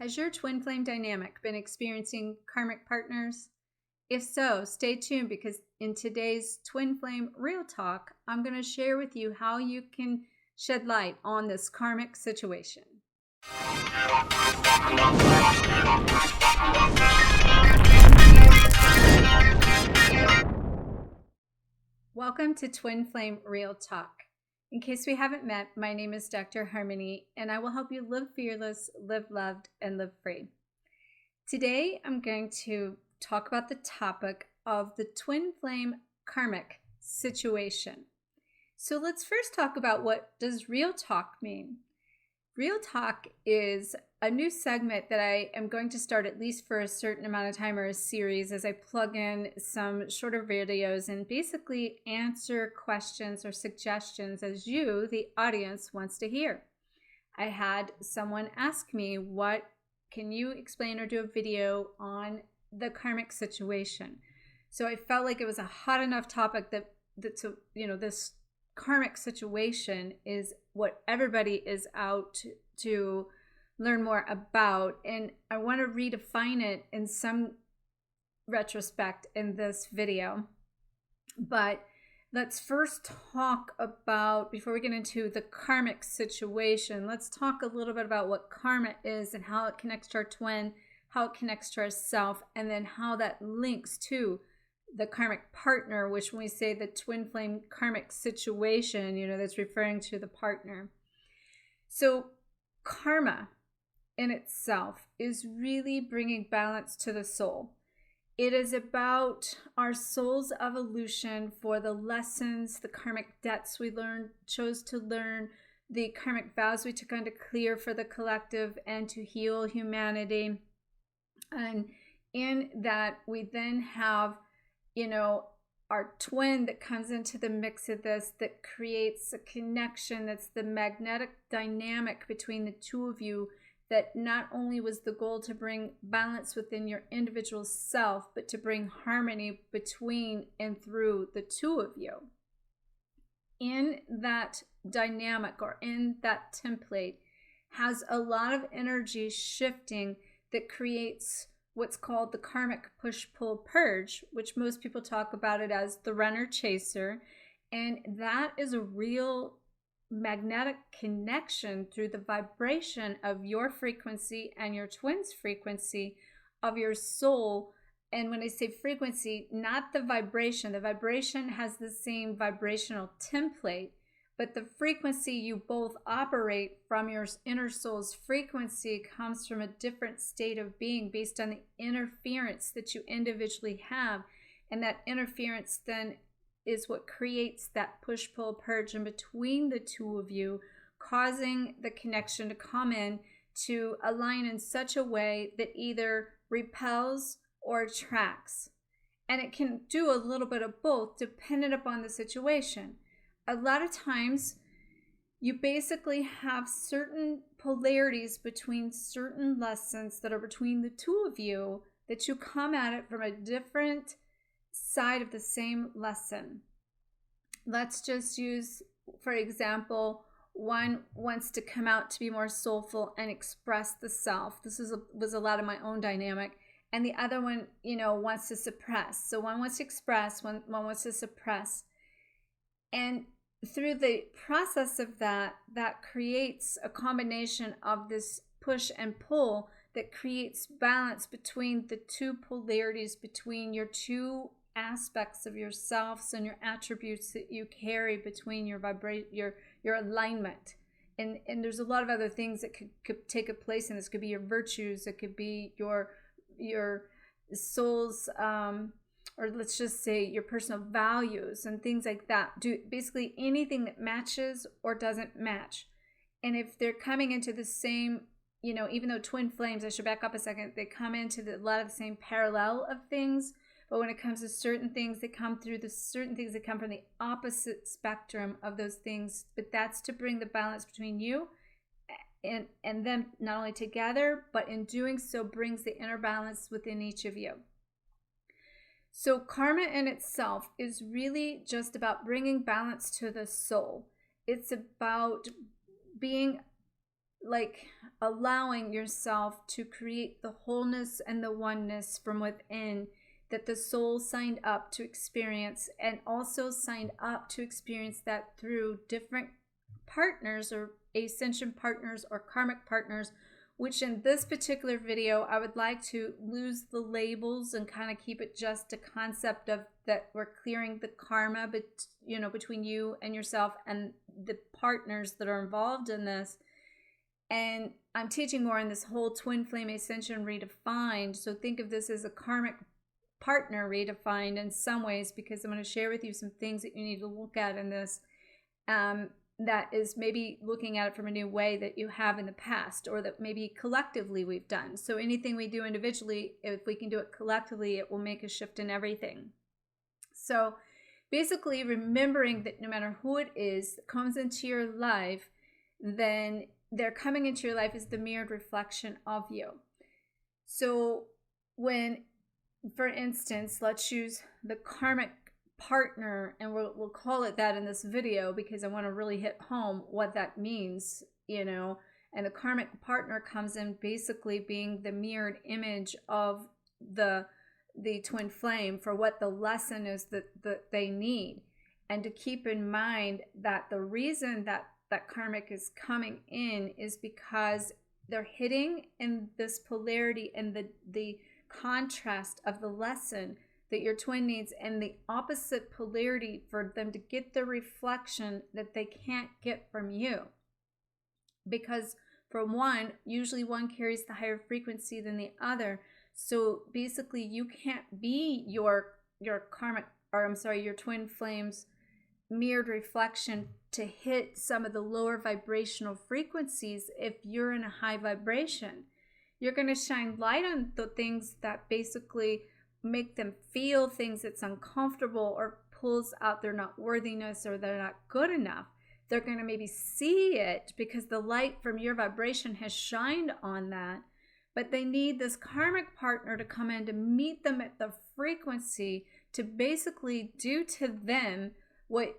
Has your twin flame dynamic been experiencing karmic partners? If so, stay tuned because in today's Twin Flame Real Talk, I'm going to share with you how you can shed light on this karmic situation. Welcome to Twin Flame Real Talk. In case we haven't met, my name is Dr. Harmony, and I will help you live fearless, live loved, and live free. Today, I'm going to talk about the topic of the twin flame karmic situation. So let's first talk about what does Real Talk mean. Real Talk is a new segment that I am going to start at least for a certain amount of time, or a series, as I plug in some shorter videos and basically answer questions or suggestions as you, the audience, wants to hear. I had someone ask me, what can you explain or do a video on the karmic situation? So I felt like it was a hot enough topic that this karmic situation is what everybody is out to learn more about, and I want to redefine it in some retrospect in this video. But let's first talk about, before we get into the karmic situation, let's talk a little bit about what karma is and how it connects to our twin, how it connects to ourself, and then how that links to the karmic partner, which when we say the twin flame karmic situation, that's referring to the partner. So karma in itself is really bringing balance to the soul. It is about our soul's evolution for the lessons, the karmic debts we chose to learn, the karmic vows we took on to clear for the collective and to heal humanity. And in that, we then have our twin that comes into the mix of this, that creates a connection that's the magnetic dynamic between the two of you, that not only was the goal to bring balance within your individual self, but to bring harmony between and through the two of you. In that dynamic, or in that template, has a lot of energy shifting that creates what's called the karmic push-pull-purge, which most people talk about it as the runner-chaser. And that is a real magnetic connection through the vibration of your frequency and your twin's frequency of your soul. And when I say frequency, not the vibration has the same vibrational template, but the frequency you both operate from, your inner soul's frequency, comes from a different state of being based on the interference that you individually have. And that interference then is what creates that push-pull-purge in between the two of you, causing the connection to come in to align in such a way that either repels or attracts. And it can do a little bit of both dependent upon the situation. A lot of times, you basically have certain polarities between certain lessons that are between the two of you, that you come at it from a different side of the same lesson. Let's just use, for example, one wants to come out to be more soulful and express the self. This was a lot of my own dynamic. And the other one, wants to suppress. So one wants to express, one wants to suppress. And through the process of that creates a combination of this push and pull that creates balance between the two polarities, between your two aspects of yourselves and your attributes that you carry, between your alignment. And there's a lot of other things that could take a place in this. Could be your virtues, it could be your soul's or let's just say your personal values and things like that. Do basically anything that matches or doesn't match. And if they're coming into the same, even though twin flames, I should back up a second, they come into a lot of the same parallel of things. But when it comes to certain things that come through, certain things that come from the opposite spectrum of those things. But that's to bring the balance between you and them, not only together, but in doing so brings the inner balance within each of you. So karma in itself is really just about bringing balance to the soul. It's about being like allowing yourself to create the wholeness and the oneness from within that the soul signed up to experience, and also signed up to experience that through different partners or ascension partners or karmic partners, which in this particular video I would like to lose the labels and kind of keep it just a concept of that we're clearing the karma between you and yourself and the partners that are involved in this. And I'm teaching more on this whole twin flame ascension redefined. So think of this as a karmic partner redefined in some ways, because I'm going to share with you some things that you need to look at in this, that is maybe looking at it from a new way that you have in the past, or that maybe collectively we've done. So anything we do individually, if we can do it collectively, it will make a shift in everything. So basically remembering that no matter who it is that comes into your life, then they're coming into your life as the mirrored reflection of you. So when, for instance, let's use the karmic partner, and we'll call it that in this video because I want to really hit home what that means, and the karmic partner comes in basically being the mirrored image of the twin flame for what the lesson is that they need. And to keep in mind that the reason that karmic is coming in is because they're hitting in this polarity and the contrast of the lesson that your twin needs, and the opposite polarity for them to get the reflection that they can't get from you. Because for one, usually one carries the higher frequency than the other. So basically you can't be your karmic, or I'm sorry, your twin flame's mirrored reflection to hit some of the lower vibrational frequencies if you're in a high vibration. You're going to shine light on the things that basically make them feel things that's uncomfortable or pulls out their not worthiness or they're not good enough. They're going to maybe see it because the light from your vibration has shined on that, but they need this karmic partner to come in to meet them at the frequency to basically do to them what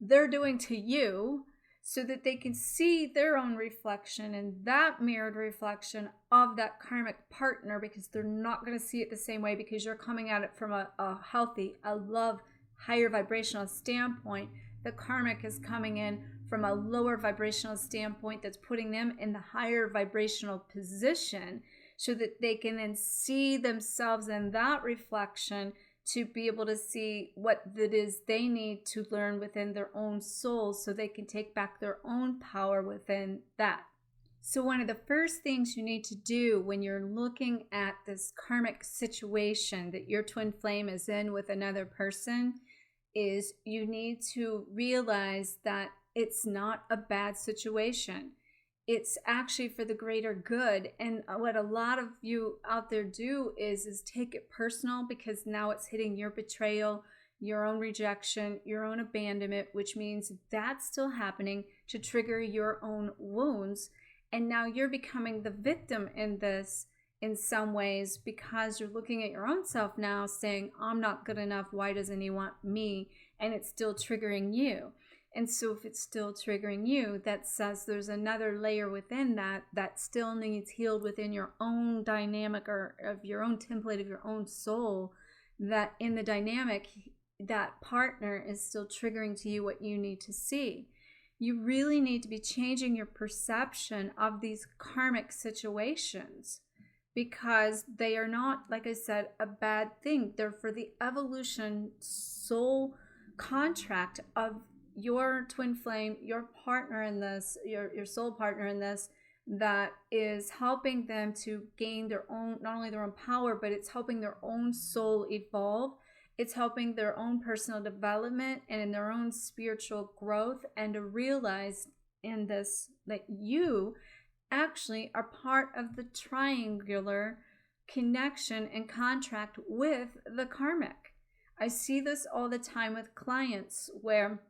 they're doing to you, so that they can see their own reflection and that mirrored reflection of that karmic partner, because they're not going to see it the same way, because you're coming at it from a healthy, a love, higher vibrational standpoint. The karmic is coming in from a lower vibrational standpoint that's putting them in the higher vibrational position so that they can then see themselves in that reflection to be able to see what it is they need to learn within their own soul so they can take back their own power within that. So one of the first things you need to do when you're looking at this karmic situation that your twin flame is in with another person is you need to realize that it's not a bad situation. It's actually for the greater good. And what a lot of you out there do is take it personal, because now it's hitting your betrayal, your own rejection, your own abandonment, which means that's still happening to trigger your own wounds. And now you're becoming the victim in this in some ways, because you're looking at your own self now saying, I'm not good enough. Why doesn't he want me? And it's still triggering you. And so if it's still triggering you, that says there's another layer within that still needs healed within your own dynamic, or of your own template of your own soul, that in the dynamic, that partner is still triggering to you what you need to see. You really need to be changing your perception of these karmic situations, because they are not, like I said, a bad thing. They're for the evolution soul contract of your twin flame, your partner in this, your soul partner in this, that is helping them to gain their own, not only their own power, but it's helping their own soul evolve. It's helping their own personal development and in their own spiritual growth, and to realize in this that you actually are part of the triangular connection and contract with the karmic. I see this all the time with clients where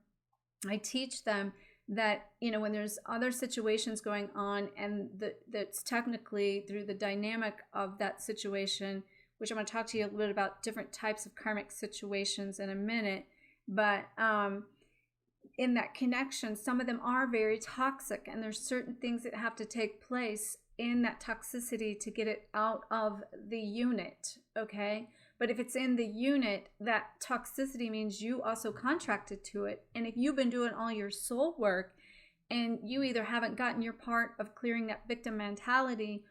I teach them that, when there's other situations going on, and that's technically through the dynamic of that situation, which I'm going to talk to you a little bit about different types of karmic situations in a minute, but in that connection, some of them are very toxic, and there's certain things that have to take place in that toxicity to get it out of the unit, okay? But if it's in the unit, that toxicity means you also contracted to it. And if you've been doing all your soul work and you either haven't gotten your part of clearing that victim mentality,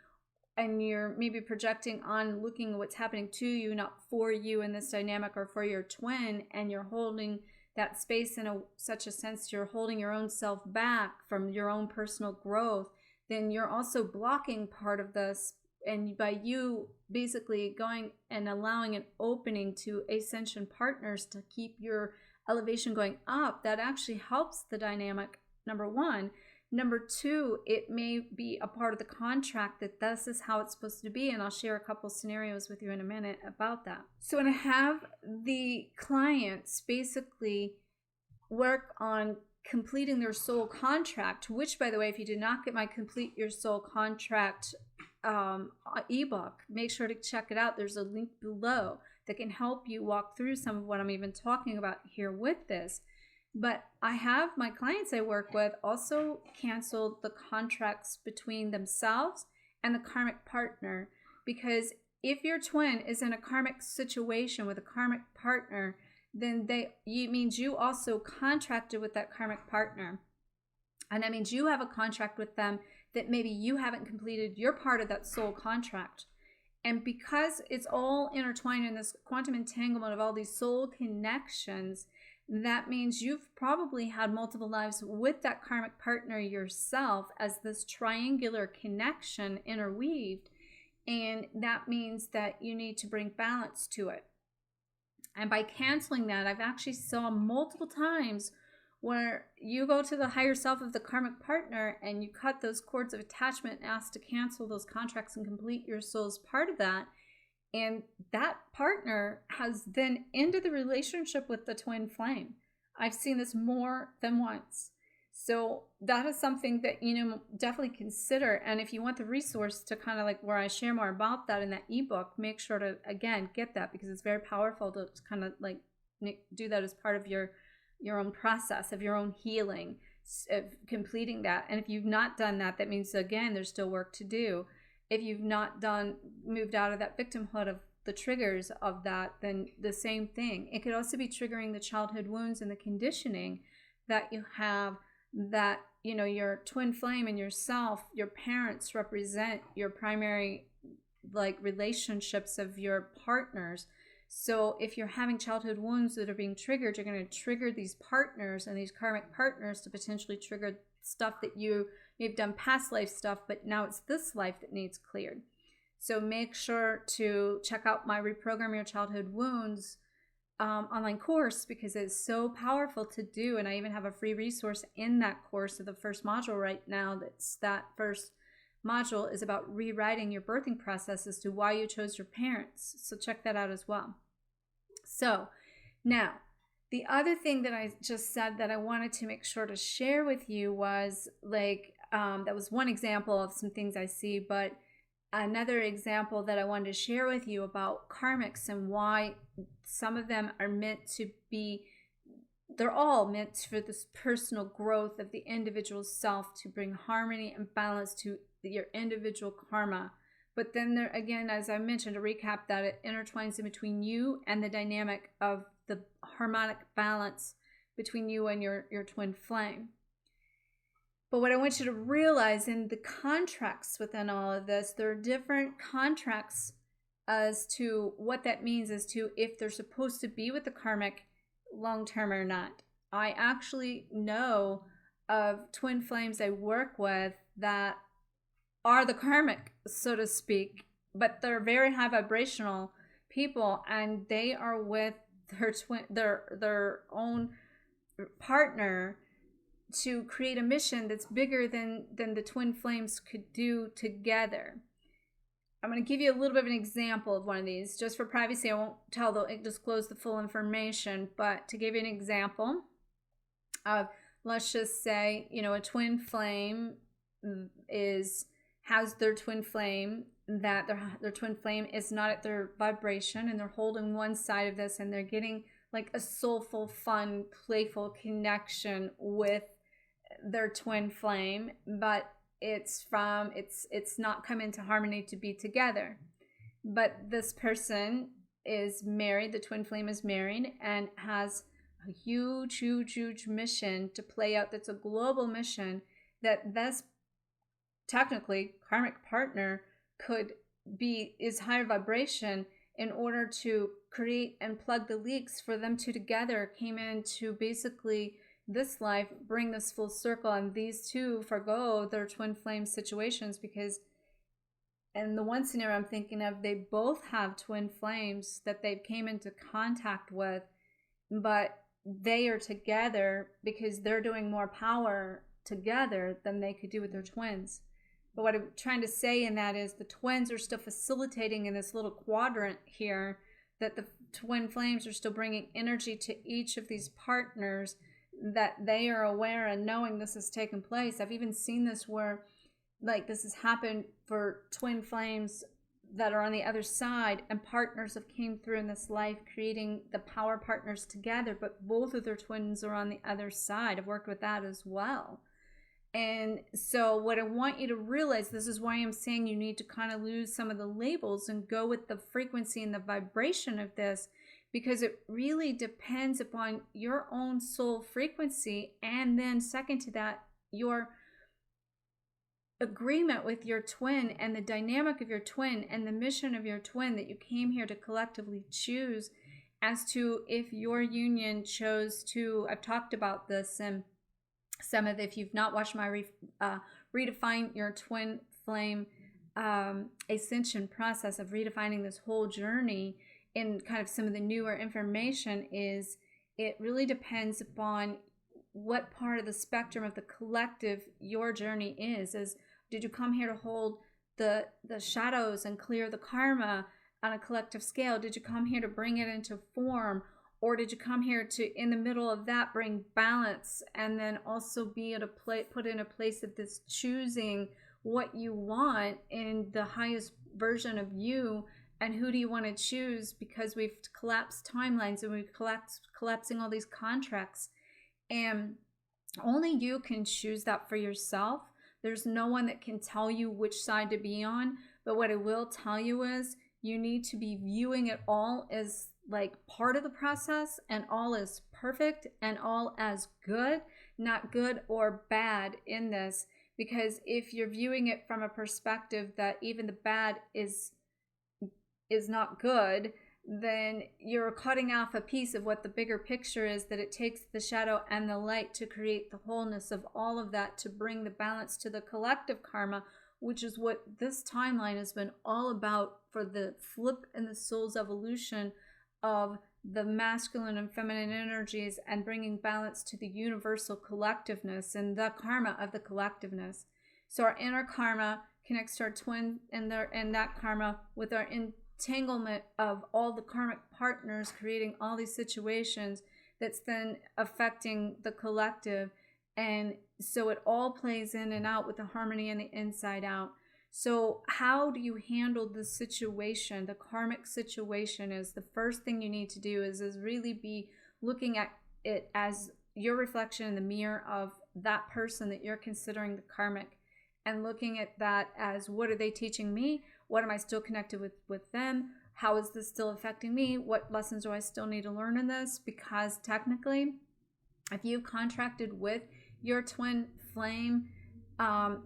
and you're maybe projecting on looking at what's happening to you, not for you in this dynamic or for your twin, and you're holding that space in such a sense, you're holding your own self back from your own personal growth, then you're also blocking part of this. And by you basically going and allowing an opening to ascension partners to keep your elevation going up, that actually helps the dynamic, number one. Number two, it may be a part of the contract that this is how it's supposed to be. And I'll share a couple scenarios with you in a minute about that. So when I have the clients basically work on completing their soul contract, which, by the way, if you did not get my Complete Your Soul Contract ebook, make sure to check it out. There's a link below that can help you walk through some of what I'm even talking about here with this. But I have my clients I work with also canceled the contracts between themselves and the karmic partner, because if your twin is in a karmic situation with a karmic partner, then it means you also contracted with that karmic partner. And that means you have a contract with them that maybe you haven't completed your part of that soul contract. And because it's all intertwined in this quantum entanglement of all these soul connections, that means you've probably had multiple lives with that karmic partner yourself as this triangular connection interweaved. And that means that you need to bring balance to it. And by canceling that, I've actually saw multiple times where you go to the higher self of the karmic partner and you cut those cords of attachment and ask to cancel those contracts and complete your soul's part of that. And that partner has then ended the relationship with the twin flame. I've seen this more than once. So that is something that, definitely consider. And if you want the resource to kind of like where I share more about that in that ebook, make sure to, again, get that, because it's very powerful to kind of like do that as part of your own process of your own healing, of completing that. And if you've not done that, that means, again, there's still work to do. If you've not moved out of that victimhood of the triggers of that, then the same thing. It could also be triggering the childhood wounds and the conditioning that you have, that, your twin flame and yourself, your parents represent your primary relationships of your partners. So if you're having childhood wounds that are being triggered, you're going to trigger these partners and these karmic partners to potentially trigger stuff that you've done past life stuff, but now it's this life that needs cleared. So make sure to check out my Reprogram Your Childhood Wounds online course, because it's so powerful to do. And I even have a free resource in that course of the first module right now. That first module is about rewriting your birthing process as to why you chose your parents. So check that out as well. So now, the other thing that I just said that I wanted to make sure to share with you was that was one example of some things I see, but another example that I wanted to share with you about karmics and why some of them are meant to be, they're all meant for this personal growth of the individual self, to bring harmony and balance to your individual karma. But then there, again, as I mentioned, to recap that, it intertwines in between you and the dynamic of the harmonic balance between you and your twin flame. But what I want you to realize in the contracts within all of this, there are different contracts as to what that means, as to if they're supposed to be with the karmic long-term or not. I actually know of twin flames I work with that are the karmic, so to speak, but they're very high vibrational people, and they are with their own partner to create a mission that's bigger than the twin flames could do together. I'm going to give you a little bit of an example of one of these. Just for privacy, I won't disclose the full information, but to give you an example of, let's just say, a twin flame has their twin flame, that their twin flame is not at their vibration, and they're holding one side of this, and they're getting like a soulful, fun, playful connection with their twin flame, but it's not come into harmony to be together. But this person is married, the twin flame is married, and has a huge mission to play out. That's a global mission that this technically karmic partner is higher vibration, in order to create and plug the leaks for them two together came in to basically this life bring this full circle, and these two forgo their twin flame situations, because in the one scenario I'm thinking of, they both have twin flames that they came into contact with, but they are together because they're doing more power together than they could do with their twins. But what I'm trying to say in that is the twins are still facilitating in this little quadrant here, that the twin flames are still bringing energy to each of these partners, that they are aware and knowing this has taken place. I've even seen this where like this has happened for twin flames that are on the other side, and partners have came through in this life creating the power partners together, but both of their twins are on the other side. I've worked with that as well. And so what I want you to realize, this is why I'm saying you need to kind of lose some of the labels and go with the frequency and the vibration of this, because it really depends upon your own soul frequency, and then second to that, your agreement with your twin and the dynamic of your twin and the mission of your twin that you came here to collectively choose, as to if your union chose to, I've talked about this, and some of, if you've not watched my redefine your twin flame ascension process of redefining this whole journey in kind of some of the newer information, is it really depends upon what part of the spectrum of the collective your journey is did you come here to hold the shadows and clear the karma on a collective scale? Did you come here to bring it into form? Or did you come here to, in the middle of that, bring balance, and then also be at a put in a place of this choosing what you want in the highest version of you, and who do you want to choose? Because we've collapsed timelines and we've collapsing all these contracts, and only you can choose that for yourself. There's no one that can tell you which side to be on. But what I will tell you is you need to be viewing it all as like part of the process, and all as perfect and all as good, not good or bad in this. Because if you're viewing it from a perspective that even the bad is not good, then you're cutting off a piece of what the bigger picture is, that it takes the shadow and the light to create the wholeness of all of that, to bring the balance to the collective karma, which is what this timeline has been all about for the flip in the soul's evolution of the masculine and feminine energies, and bringing balance to the universal collectiveness and the karma of the collectiveness. So our inner karma connects to our twin and that karma with our entanglement of all the karmic partners, creating all these situations that's then affecting the collective. And so it all plays in and out with the harmony and the inside out. So how do you handle the situation? The karmic situation is the first thing you need to do is really be looking at it as your reflection in the mirror of that person that you're considering the karmic, and looking at that as, what are they teaching me? What am I still connected with them? How is this still affecting me? What lessons do I still need to learn in this? Because technically, if you've contracted with your twin flame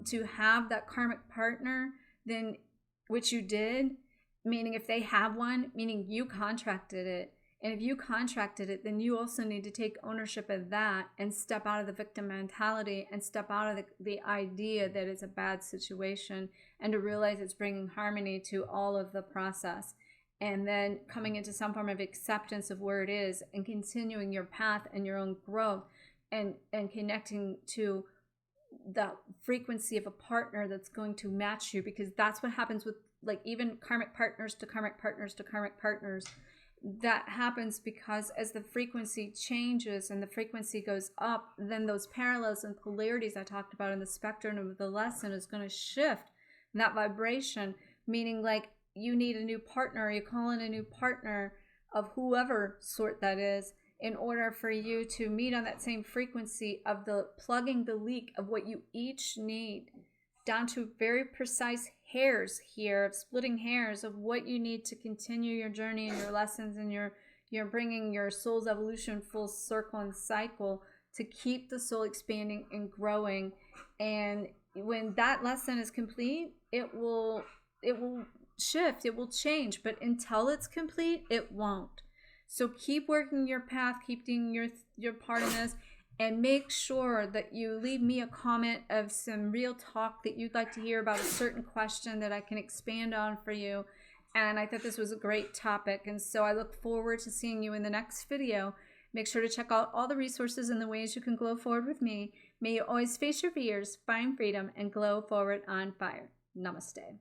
to have that karmic partner, then, which you did, meaning if they have one, meaning you contracted it. And if you contracted it, then you also need to take ownership of that and step out of the victim mentality, and step out of the idea that it's a bad situation, and to realize it's bringing harmony to all of the process. And then coming into some form of acceptance of where it is, and continuing your path and your own growth, and connecting to the frequency of a partner that's going to match you. Because that's what happens with, like, even karmic partners to karmic partners to karmic partners. That happens because as the frequency changes and the frequency goes up, then those parallels and polarities I talked about in the spectrum of the lesson is going to shift that vibration. Meaning, like, you need a new partner, you call in a new partner, of whoever sort that is, in order for you to meet on that same frequency of the plugging the leak of what you each need, down to very precise hairs here, of splitting hairs of what you need to continue your journey and your lessons, and you're bringing your soul's evolution full circle and cycle to keep the soul expanding and growing. And when that lesson is complete, it will shift, it will change, but until it's complete, it won't. So keep working your path, keep doing your part in this, and make sure that you leave me a comment of some real talk that you'd like to hear about a certain question that I can expand on for you. And I thought this was a great topic, and so I look forward to seeing you in the next video. Make sure to check out all the resources and the ways you can glow forward with me. May you always face your fears, find freedom, and glow forward on fire. Namaste.